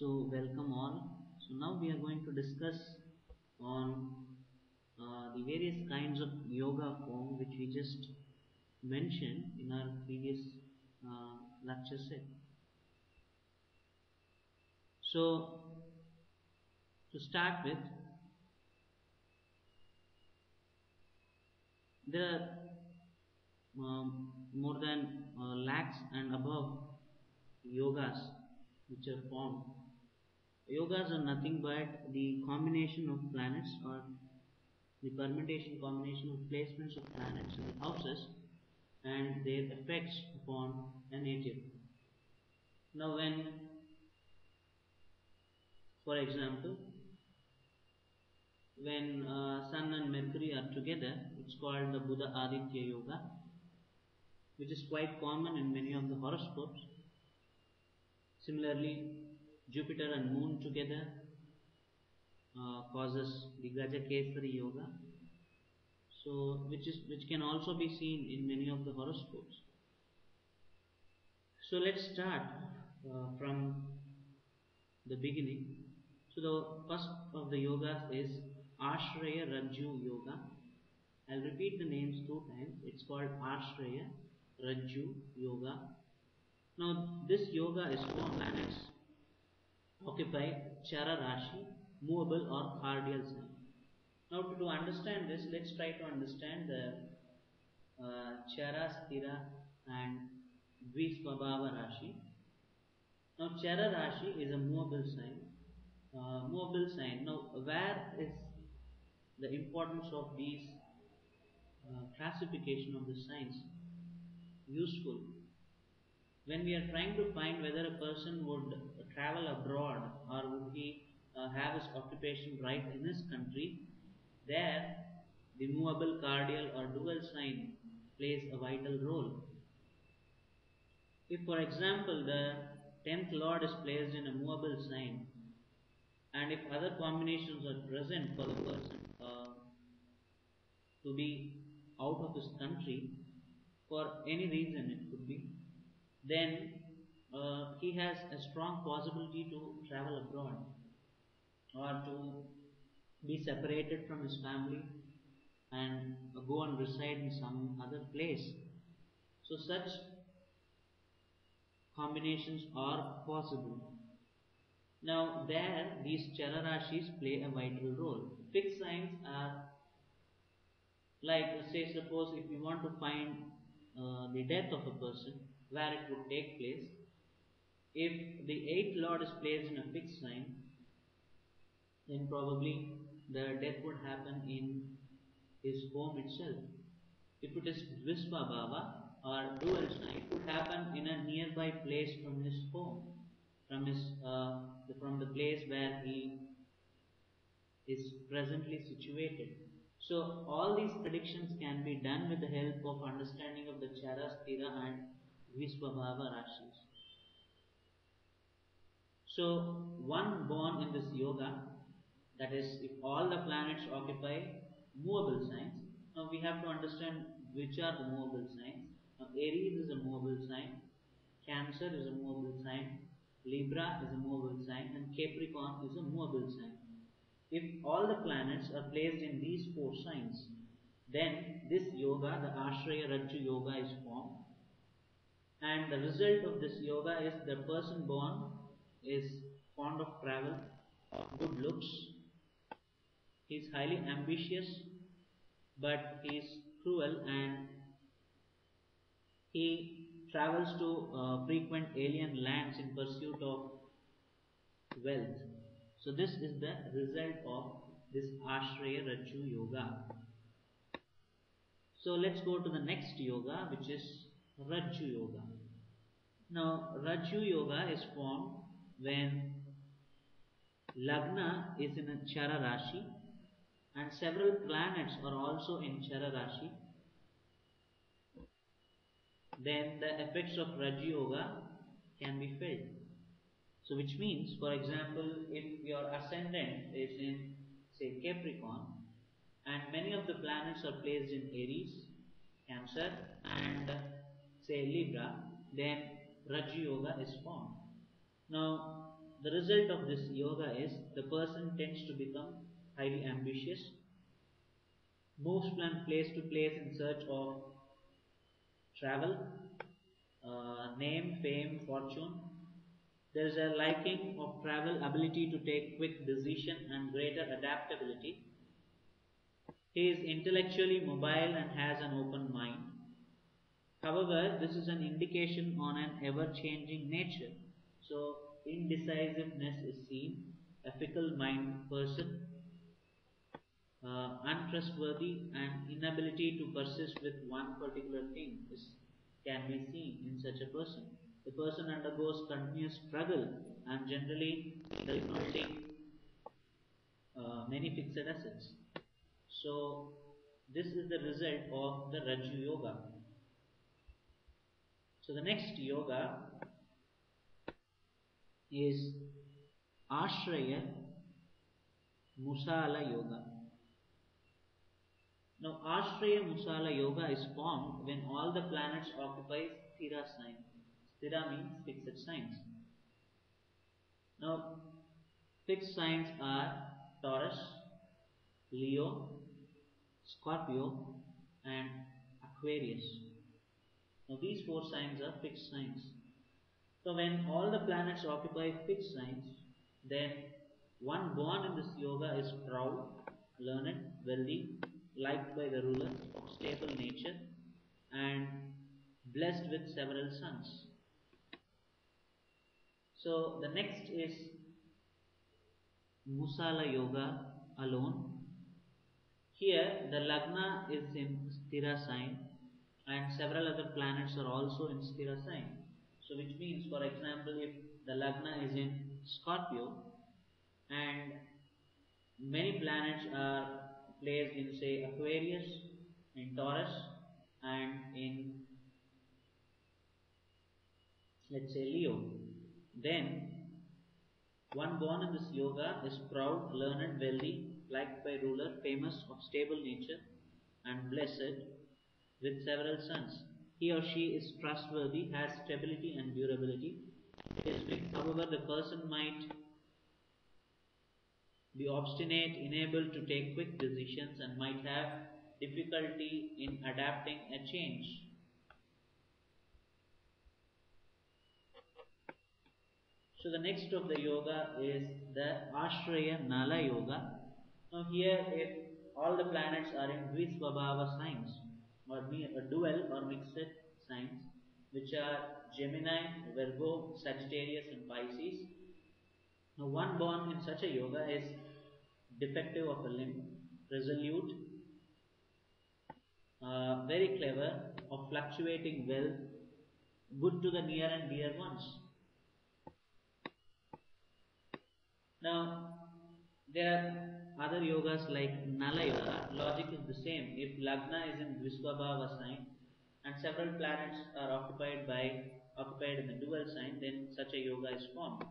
So welcome all. So now we are going to discuss on the various kinds of yoga form which we just mentioned in our previous lecture set. So to start with, there are more than lakhs and above yogas which are formed. Yogas are nothing but the combination of planets or the permutation combination of placements of planets in the houses and their effects upon a native. Now, for example, when Sun and Mercury are together, it's called the Buddha Aditya Yoga, which is quite common in many of the horoscopes. Similarly, Jupiter and Moon together causes the Gajakesari Yoga, so which can also be seen in many of the horoscopes. So let's start from the beginning. So the first of the yogas is Ashraya Rajju Yoga. I'll repeat the names two times. It's called Ashraya Rajju Yoga. Now this yoga is for planets occupy Chara Rashi, movable or cardinal sign. Now to understand this, let's try to understand the Chara Sthira and Dvisvabhava Rashi. Now Chara Rashi is a movable sign. Movable sign. Now where is the importance of these classification of the signs useful? When we are trying to find whether a person would travel abroad or would he have his occupation right in his country, there the movable cardinal or dual sign plays a vital role. If, for example, the 10th lord is placed in a movable sign, and if other combinations are present for the person to be out of his country for any reason, it could be, then he has a strong possibility to travel abroad or to be separated from his family and go and reside in some other place. So such combinations are possible. Now there these chararashis play a vital role. Fixed signs are like, say, suppose if you want to find the death of a person, where it would take place, if the 8th lord is placed in a fixed sign, then probably the death would happen in his home itself. If it is Dvisvabhava or dual sign, it would happen in a nearby place from his home, from the place where he is presently situated. So all these predictions can be done with the help of understanding of the Chara, Sthira and Dvisvabhava Rashis. So one born in this yoga, that is, if all the planets occupy movable signs, now we have to understand which are the movable signs. Now Aries is a movable sign, Cancer is a movable sign, Libra is a movable sign, and Capricorn is a movable sign. If all the planets are placed in these four signs, then this yoga, the Ashraya Rajju Yoga, is formed. And the result of this yoga is the person born is fond of travel, good looks, he is highly ambitious, but he is cruel and he travels to frequent alien lands in pursuit of wealth. So this is the result of this Ashraya Rajju Yoga. So let's go to the next yoga, which is Rajju Yoga. Now Rajju Yoga is formed when Lagna is in a Chara Rashi and several planets are also in Chara Rashi. Then the effects of Rajju Yoga can be felt. So which means, for example, if your ascendant is in, say, Capricorn, and many of the planets are placed in Aries, Cancer and say Libra, then Rajju Yoga is formed. Now the result of this yoga is the person tends to become highly ambitious, moves from place to place in search of travel, name, fame, fortune. There is a liking of travel, ability to take quick decision, and greater adaptability. He is intellectually mobile and has an open mind. However, this is an indication on an ever-changing nature. So, indecisiveness is seen. A fickle-minded person, untrustworthy, and inability to persist with one particular thing can be seen in such a person. The person undergoes continuous struggle and generally does not see many fixed assets. So, this is the result of the Raju Yoga. So, the next yoga is Ashraya Musala Yoga. Now, Ashraya Musala Yoga is formed when all the planets occupy Sthira sign. Sthira means fixed signs. Now, fixed signs are Taurus, Leo, Scorpio, and Aquarius. Now, these four signs are fixed signs. So, when all the planets occupy fixed signs, then one born in this yoga is proud, learned, wealthy, liked by the ruler, of stable nature, and blessed with several sons. So, the next is Musala Yoga alone. Here, the Lagna is in Sthira sign, and several other planets are also in Sthira sign. So, which means, for example, if the Lagna is in Scorpio and many planets are placed in, say, Aquarius, in Taurus, and in, let's say, Leo, then one born in this yoga is proud, learned, wealthy, liked by ruler, famous, of stable nature, and blessed with several sons. He or she is trustworthy, has stability and durability. However, the person might be obstinate, unable to take quick decisions, and might have difficulty in adapting a change. So the next of the yoga is the Ashraya Nala Yoga. Now here, if all the planets are in Dvisvabhava signs, or dual or mixed signs, which are Gemini, Virgo, Sagittarius, and Pisces. Now one born in such a yoga is defective of a limb, resolute, very clever, of fluctuating wealth, good to the near and dear ones. Now, there are other yogas like Nala Yoga. Logic is the same. If Lagna is in Dvisvabhava sign and several planets are occupied in the dual sign, then such a yoga is formed.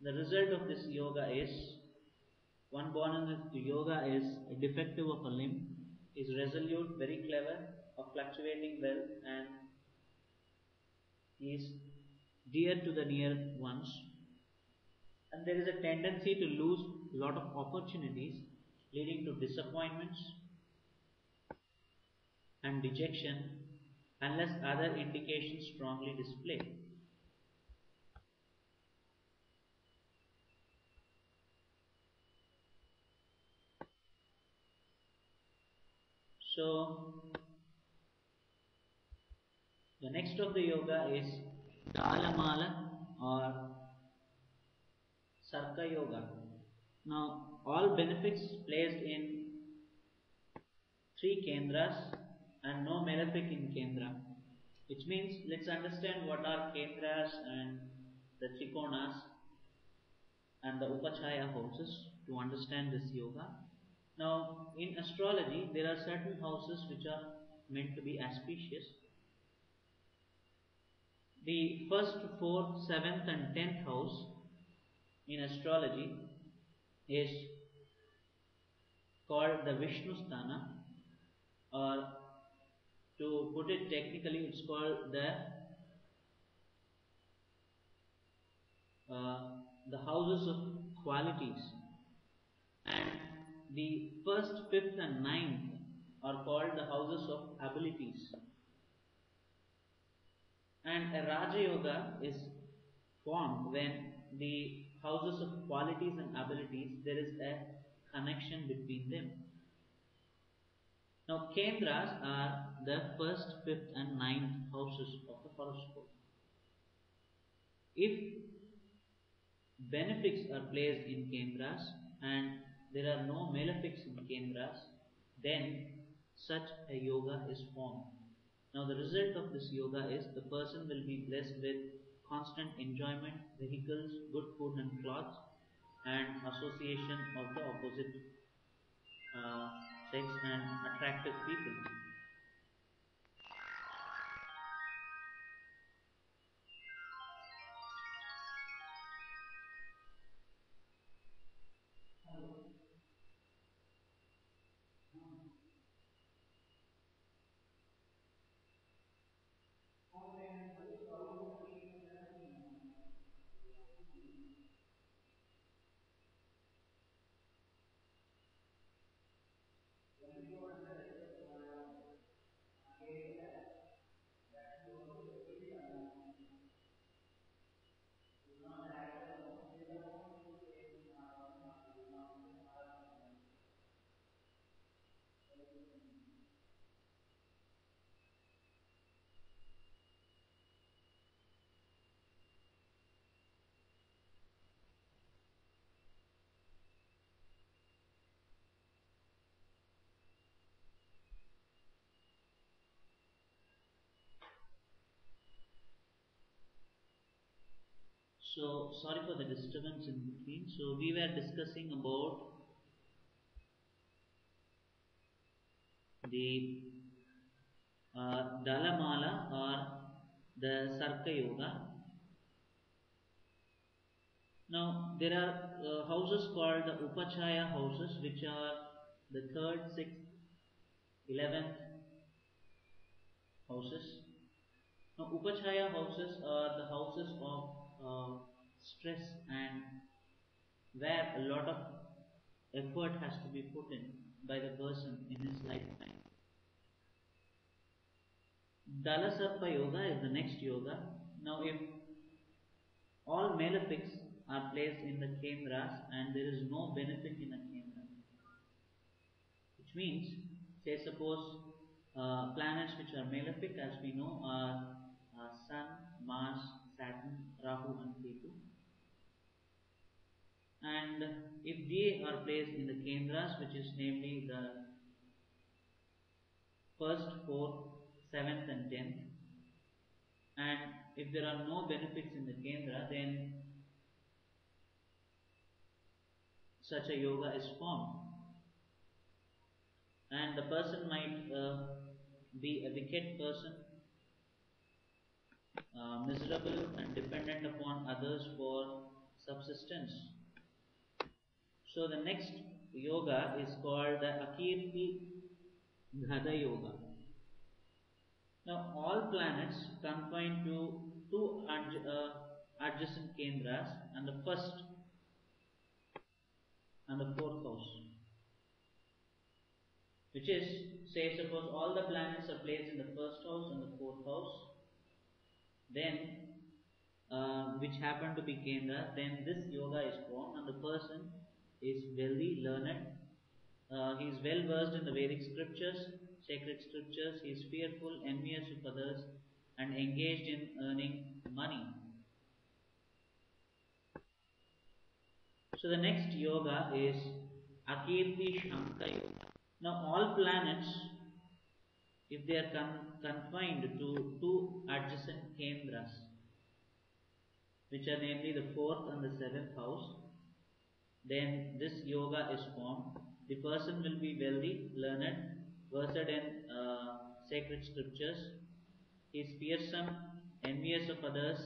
The result of this yoga is one born in the yoga is defective of a limb, is resolute, very clever, of fluctuating wealth, and is dear to the near ones. And there is a tendency to lose a lot of opportunities, leading to disappointments and dejection unless other indications strongly display. So, the next of the yoga is Dalamala or Sarka Yoga. Now, all benefits placed in three kendras and no malefic in kendra, which means let's understand what are kendras and the trikonas and the upachaya houses to understand this yoga. Now, in astrology, there are certain houses which are meant to be auspicious. The first, fourth, seventh, and 10th house in astrology is called the Vishnu Sthana, or to put it technically, it's called the uh, the houses of qualities, and the first, fifth, and ninth are called the houses of abilities. And a Raja Yoga is formed when the houses of qualities and abilities there is a connection between them. Now, Kendras are the first, fifth, and ninth houses of the horoscope. If benefics are placed in Kendras and there are no malefics in Kendras, then such a yoga is formed. Now, the result of this yoga is the person will be blessed with constant enjoyment, vehicles, good food and clothes, and association of the opposite uh, sex and attractive people. So, sorry for the disturbance in between. So, we were discussing about the Dalamala or the Sarka Yoga. Now, there are houses called the Upachaya houses, which are the third, sixth, 11th houses. Now, Upachaya houses are the houses of stress and where a lot of effort has to be put in by the person in his lifetime. Dalasarpa yoga is the next yoga. Now, if all malefics are placed in the kendras and there is no benefit in a kendra, which means, say, suppose planets which are malefic, as we know, are Sun, Mars, Saturn, Rahu, and Ketu. And if they are placed in the kendras, which is namely the first, fourth, seventh, and tenth, and if there are no benefits in the kendra, then such a yoga is formed, and the person might be a wicked person, miserable and dependent upon others for subsistence. So the next yoga is called the Akirti Ghada Yoga. Now, all planets confined to two adjacent kendras and the first and the fourth house, which is, say, suppose all the planets are placed in the first house and the fourth house, then which happen to be kendras, then this yoga is formed and the person is wealthy, learned, he is well versed in the Vedic scriptures, sacred scriptures, he is fearful, envious of others, and engaged in earning money. So the next yoga is Akirti Shanka Yoga. Now, all planets, if they are confined to two adjacent kendras, which are namely the fourth and the seventh house, then this yoga is formed. The person will be wealthy, learned, versed in sacred scriptures. He is fearsome, envious of others,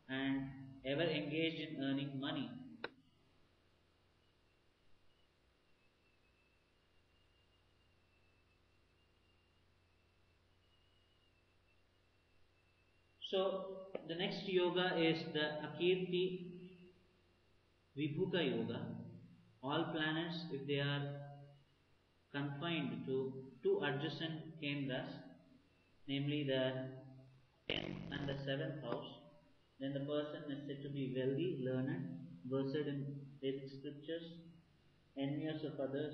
and ever engaged in earning money. So the next yoga is the Akirti Vibhuka Yoga. All planets, if they are confined to two adjacent kendras, namely the 10th and the 7th house, then the person is said to be wealthy, learned, versed in Vedic scriptures, envious of others,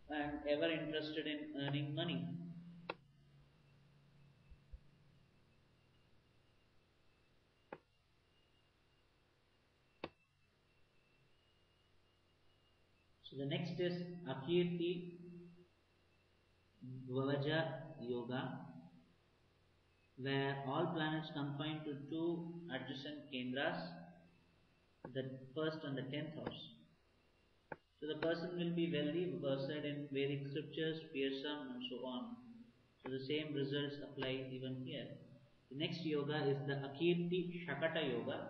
and ever interested in earning money. So the next is Akirti Dvavaja Yoga, where all planets confined to two adjacent kendras, the first and the 10th house. So the person will be wealthy, versed in Vedic scriptures, fearsome, and so on. So the same results apply even here. The next yoga is the Akirti Shakata Yoga.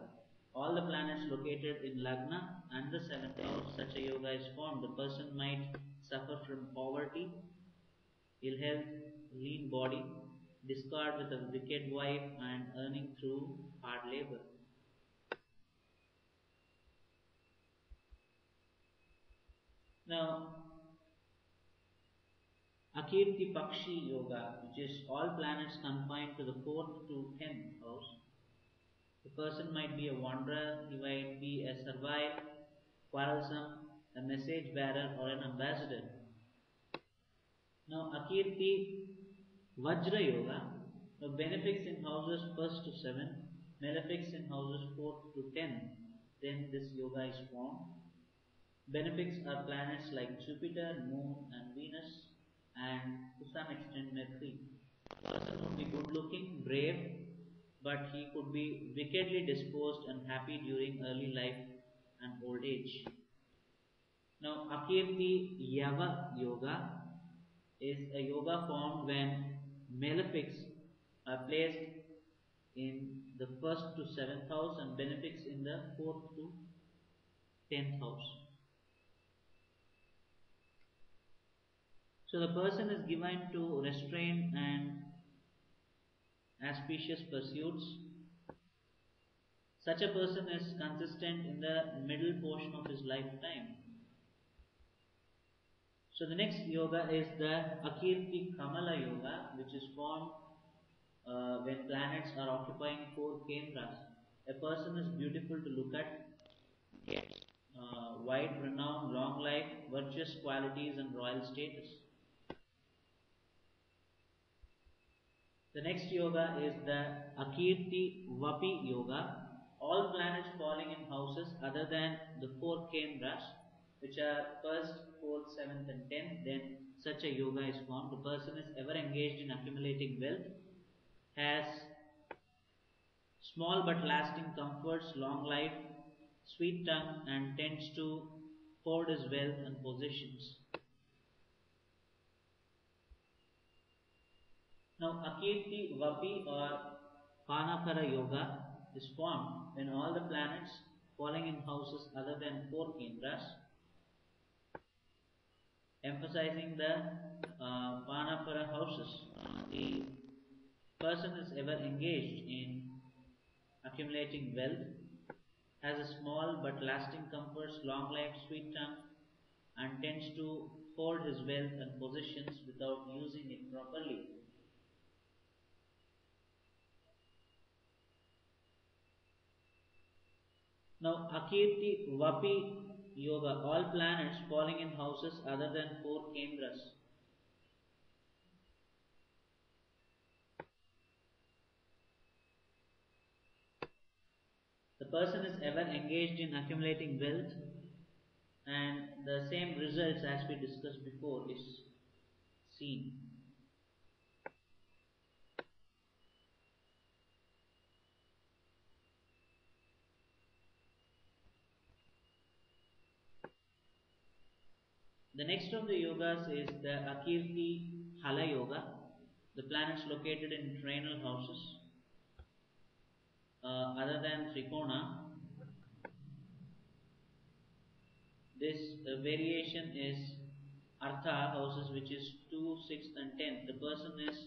All the planets located in Lagna and the 7th house, such a yoga is formed. The person might suffer from poverty, ill health, lean body, discard with a wicked wife, and earning through hard labor. Now, Akirti Pakshi Yoga, which is all planets confined to the 4th to 10th house. The person might be a wanderer, he might be a servile, quarrelsome, a message bearer, or an ambassador. Now, Akirti Vajra Yoga, the benefics in houses 1st to 7, malefics in houses 4th to 10. Then this yoga is formed. Benefics are planets like Jupiter, Moon, and Venus, and to some extent Mercury. The person would be good looking, brave, but he could be wickedly disposed and happy during early life and old age. Now, Akirti Yava Yoga is a yoga formed when malefics are placed in the 1st to 7th house and benefics in the 4th to 10th house. So the person is given to restrain and auspicious pursuits. Such a person is consistent in the middle portion of his lifetime. So the next yoga is the Akirti Kamala Yoga, which is formed when planets are occupying four kendras. A person is beautiful to look at, wide renown, long life, virtuous qualities, and royal status. The next yoga is the Akirti Vapi Yoga. All planets falling in houses other than the four kendras, which are first, fourth, seventh, and tenth, then such a yoga is formed. The person is ever engaged in accumulating wealth, has small but lasting comforts, long life, sweet tongue, and tends to hoard his wealth and possessions. Now, Akirti Vapi or Panakara Yoga is formed when all the planets falling in houses other than four kendras, emphasizing the Panapara houses. The person is ever engaged in accumulating wealth, has a small but lasting comforts, long life, sweet tongue, and tends to hoard his wealth and possessions without using it properly. Now, Akirti Vapi Yoga, all planets falling in houses other than four kendras. The person is ever engaged in accumulating wealth, and the same results as we discussed before is seen. The next of the yogas is the Akirti Hala Yoga, the planets located in terrenal houses other than Trikona. This variation is Artha houses, which is 2, 6, and 10. The person is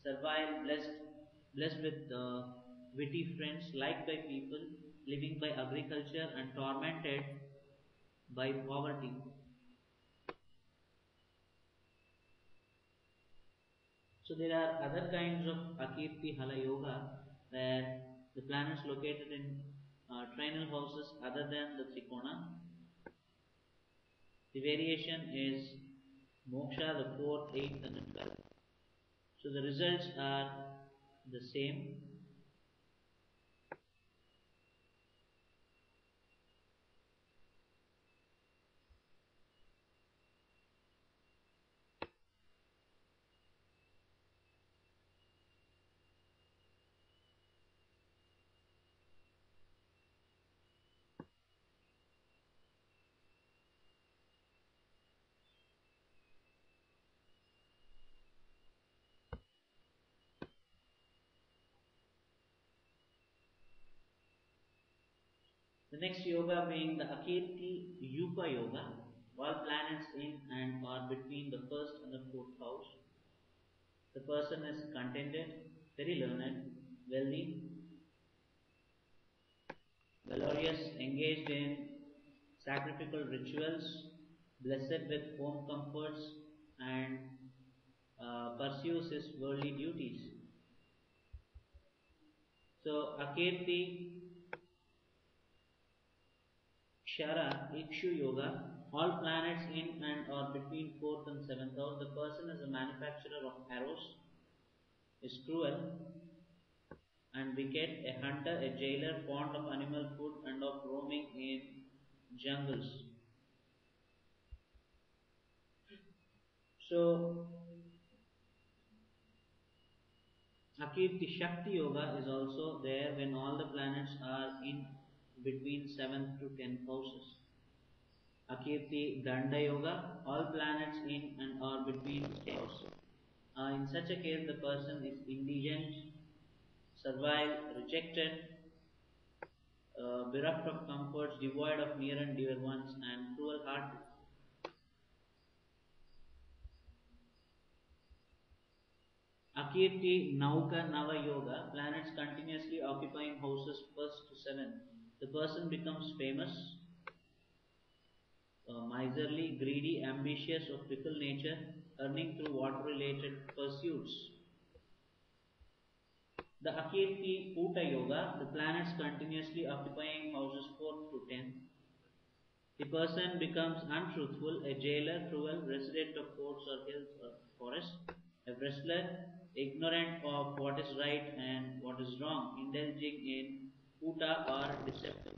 servile, blessed with witty friends, liked by people, living by agriculture and tormented by poverty. So there are other kinds of Akirti Hala Yoga where the planets located in trinal houses other than the Trikona. The variation is Moksha, the 4th, 8th, and the 12th. So the results are the same. The next yoga being the Akirti Yupa Yoga, all planets in and or between the first and the fourth house. The person is contented, very learned, wealthy, valorous, engaged in sacrificial rituals, blessed with home comforts, and pursues his worldly duties. So, Akirti Kshara Ikshu Yoga, all planets in and or between 4th and 7th house. The person is a manufacturer of arrows, is cruel and wicked, a hunter, a jailer, fond of animal food and of roaming in jungles. So, Akirti Shakti Yoga is also there when all the planets are in between 7th to 10th houses. Akirti Danda Yoga, all planets in and or between houses. In such a case, the person is indigent, servile, rejected, bereft of comforts, devoid of near and dear ones, and cruel hearted. Akirti Nauka Nava Yoga, planets continuously occupying houses first to seventh. The person becomes famous, miserly, greedy, ambitious, of fickle nature, earning through water related pursuits. The Akirti Puta Yoga, the planets continuously occupying houses 4th to 10th. The person becomes untruthful, a jailer, cruel, resident of forts or hills or forests, a wrestler, ignorant of what is right and what is wrong, indulging in puta or deception.